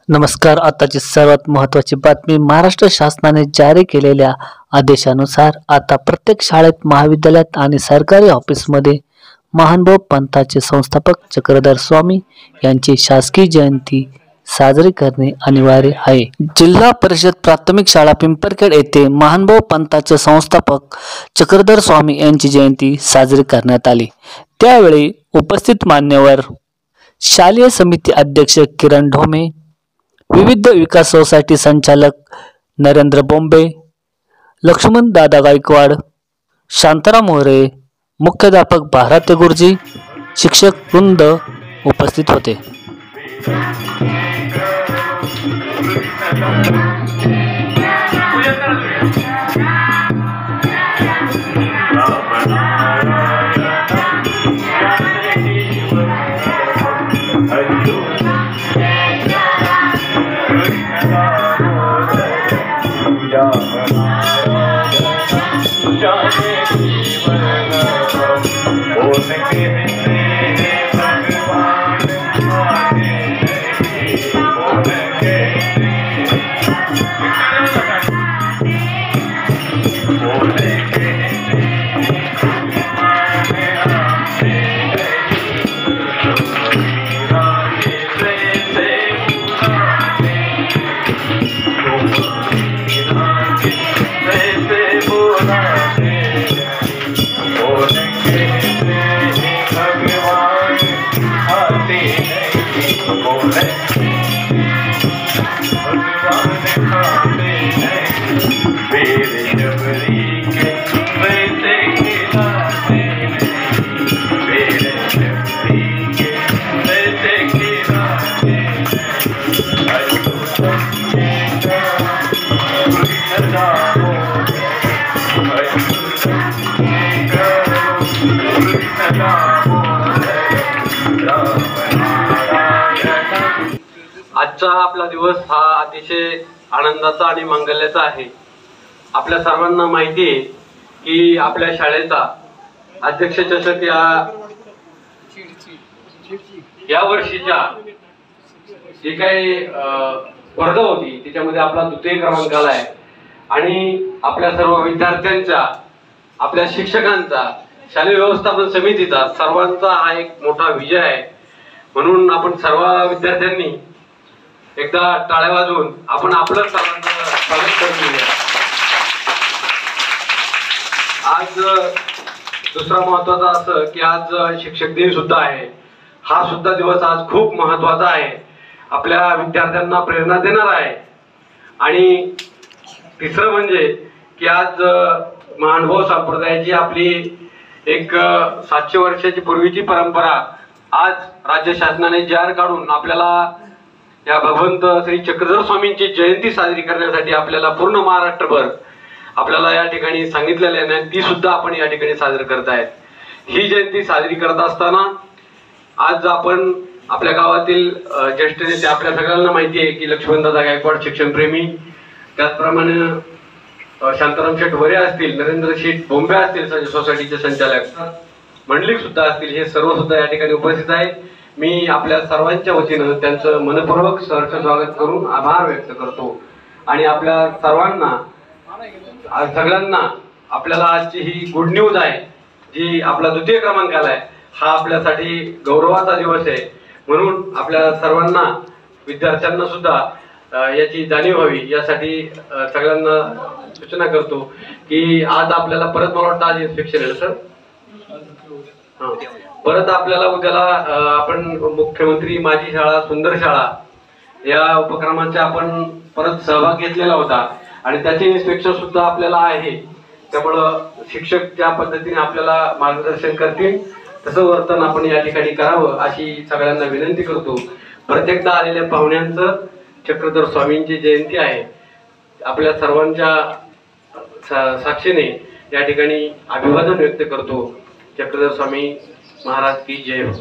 नमस्कार. आताची सर्वात महत्त्वाची बातमी. महाराष्ट्र शासनाने जारी केलेल्या आदेशानुसार आता प्रत्येक शाळेत, महाविद्यालयात आणि सरकारी ऑफिसमध्ये महानुभाव पंथाचे संस्थापक चक्रधर स्वामी यांची शासकीय जयंती साजरी करणे अनिवार्य आहे. जिल्हा परिषद प्राथमिक शाळा पिंपरखेड येथे महानुभाव पंथाचे संस्थापक चक्रधर स्वामी यांची जयंती साजरी करण्यात आली. त्यावेळी उपस्थित मान्यवर, शालेय समिती अध्यक्ष किरण ढोमे, विविध विकास सोसायटी संचालक नरेंद्र बोंबे, लक्ष्मण दादा गायकवाड, शांताराम मोरे, मुख्याध्यापक भारती गुरुजी, शिक्षक वृंद उपस्थित होते. आजचा आपला दिवस हा अतिशय आनंदाचा आणि मंगल्याचा आहे. आपल्या सर्वांना माहिती आहे की आपल्या शाळेचा अध्यक्ष चषक या वर्षीच्या जी काही स्पर्धा होती त्याच्यामध्ये आपला द्वितीय क्रमांक आलाय आणि आपल्या सर्व विद्यार्थ्यांचा, आपल्या शिक्षकांचा, शालेय व्यवस्थापन समितीचा सर्वांचा हा एक मोठा विजय आहे. म्हणून आपण सर्व विद्यार्थ्यांनी एकदा टाळ्या वाजवून आपण आपलं सर्वांचं स्वागत करून घेऊया. आज दुसरा महत्वाचा असं की आज शिक्षक दिन सुद्धा आहे. हा सुद्धा दिवस आज खूप महत्वाचा आहे, आपल्या विद्यार्थ्यांना प्रेरणा देणार आहे. आणि तिसरं म्हणजे की आज महानुभाव संप्रदायाची आपली एक 700 वर्षाची पूर्वीची परंपरा आज राज्य शासनाने जार काढून आपल्याला या भगवंत श्री चक्रधर स्वामींची जयंती साजरी करण्यासाठी आपल्याला पूर्ण महाराष्ट्रभर आपल्याला या ठिकाणी सांगितलेले आहे. ती सुद्धा आपण या ठिकाणी साजरी करतायत. ही जयंती साजरी करत असताना आज आपण आपल्या गावातील ज्येष्ठ नेते, आपल्या सगळ्यांना माहिती आहे की लक्ष्मणदादा गायकवाड शिक्षणप्रेमी, त्याचप्रमाणे शांताराम शेठ वरे असतील, नरेंद्र शेठ बोंबे असतील, सोसायटीचे संचालक मंडलिक सुद्धा असतील, हे सर्व सुद्धा या ठिकाणी उपस्थित आहेत. मी आपल्या सर्वांच्या वतीनं त्यांचं मनपूर्वक सहर्ष स्वागत करून आभार व्यक्त करतो. आणि आपल्या सर्वांना, सगळ्यांना आपल्याला आजची ही गुड न्यूज आहे जी आपला द्वितीय क्रमांक आलाय. हा आपल्यासाठी गौरवाचा दिवस आहे. म्हणून आपल्या सर्वांना, विद्यार्थ्यांना सुद्धा याची जाणीव व्हावी यासाठी सगळ्यांना सूचना करतो की आज आपल्याला परत, मला वाटतं आज इन्स्पेक्शन आहे सर, परत आपल्याला उद्याला आपण मुख्यमंत्री माझी शाळा सुंदर शाळा या उपक्रमाचा आपण परत सहभाग घेतलेला होता आणि त्याचे इन्स्पेक्शन सुद्धा आपल्याला आहे. त्यामुळं शिक्षक ज्या पद्धतीने आपल्याला मार्गदर्शन करतील तसं वर्तन आपण या ठिकाणी करावं अशी सगळ्यांना विनंती करतो. प्रत्येकदा आलेल्या पाहुण्यांचं चक्रधर स्वामींची जयंती आहे. आपल्या सर्वांच्या साक्षीने या ठिकाणी अभिवादन व्यक्त करतो. चक्रधर स्वामी महाराज की जय हो.